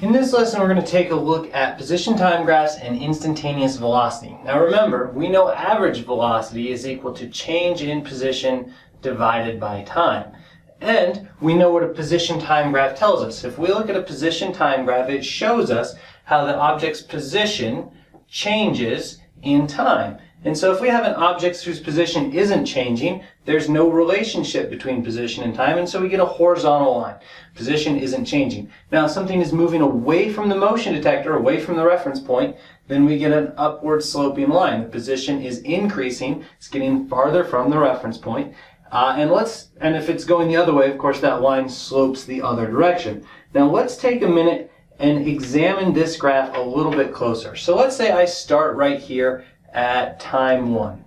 In this lesson, we're going to take a look at position time graphs and instantaneous velocity. Now remember, we know average velocity is equal to change in position divided by time. And we know what a position time graph tells us. If we look at a position time graph, it shows us how the object's position changes in time. And so if we have an object whose position isn't changing, there's no relationship between position and time, and so we get a horizontal line. Position isn't changing. Now if something is moving away from the motion detector, away from the reference point, then we get an upward sloping line. The position is increasing, it's getting farther from the reference point. And if it's going the other way, of course, that line slopes the other direction. Now let's take a minute and examine this graph a little bit closer. So let's say I start right here at time 1,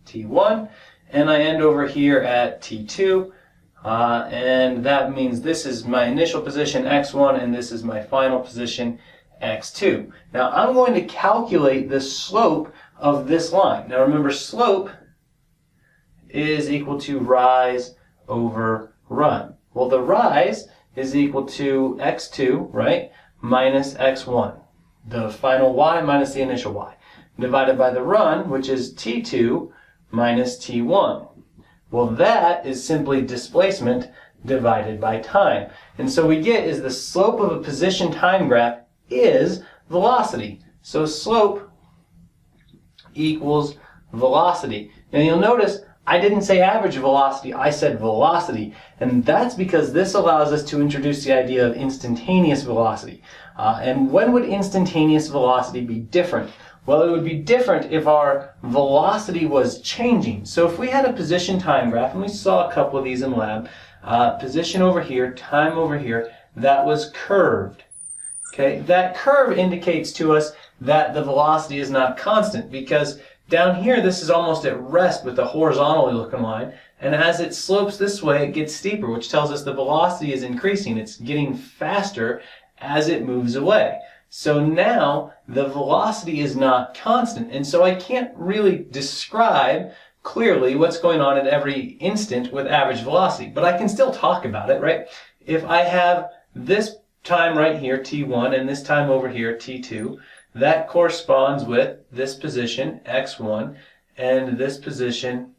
t1, and I end over here at t2, and that means this is my initial position x1 and this is my final position x2. Now I'm going to calculate the slope of this line. Now remember, slope is equal to rise over run. Well, the rise is equal to x2, right, minus x1, the final y minus the initial y, divided by the run, which is t2 minus t1. Well, that is simply displacement divided by time. And so we get is the slope of a position time graph is velocity. So slope equals velocity. Now you'll notice I didn't say average velocity, I said velocity. And that's because this allows us to introduce the idea of instantaneous velocity. And when would instantaneous velocity be different? Well, it would be different if our velocity was changing. So if we had a position time graph, and we saw a couple of these in lab, position over here, time over here, that was curved. Okay, that curve indicates to us that the velocity is not constant, because down here this is almost at rest with the horizontally looking line, and as it slopes this way it gets steeper, which tells us the velocity is increasing. It's getting faster as it moves away. So now the velocity is not constant, and so I can't really describe clearly what's going on at every instant with average velocity, but I can still talk about it, right? If I have this time right here, t1, and this time over here, t2, that corresponds with this position, x1, and this position,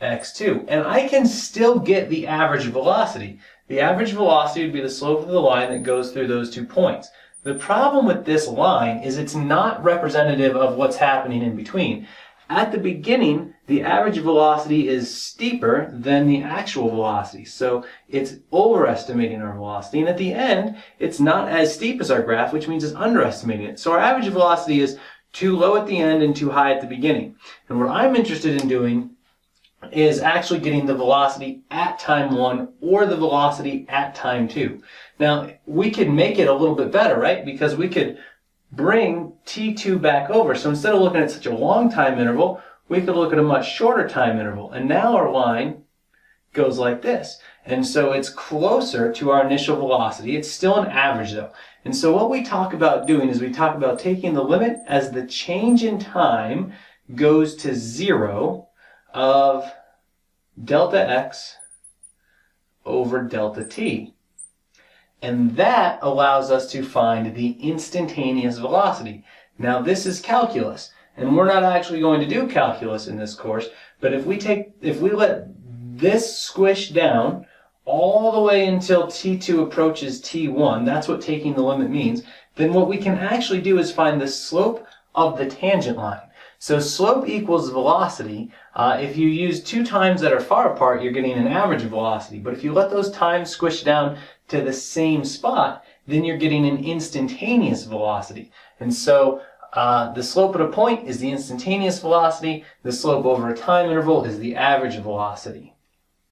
x2. And I can still get the average velocity. The average velocity would be the slope of the line that goes through those 2 points. The problem with this line is it's not representative of what's happening in between. At the beginning, the average velocity is steeper than the actual velocity, so it's overestimating our velocity. And at the end, it's not as steep as our graph, which means it's underestimating it. So our average velocity is too low at the end and too high at the beginning. And what I'm interested in doing is actually getting the velocity at time 1 or the velocity at time 2. Now, we could make it a little bit better, right? Because we could bring t2 back over. So instead of looking at such a long time interval, we could look at a much shorter time interval. And now our line goes like this. And so it's closer to our initial velocity. It's still an average though. And so what we talk about doing is we talk about taking the limit as the change in time goes to 0 of delta x over delta t. And that allows us to find the instantaneous velocity. Now this is calculus, and we're not actually going to do calculus in this course, but if we let this squish down all the way until t2 approaches t1, that's what taking the limit means, then what we can actually do is find the slope of the tangent line. So slope equals velocity. If you use 2 times that are far apart, you're getting an average velocity. But if you let those times squish down to the same spot, then you're getting an instantaneous velocity. And so the slope at a point is the instantaneous velocity. The slope over a time interval is the average velocity.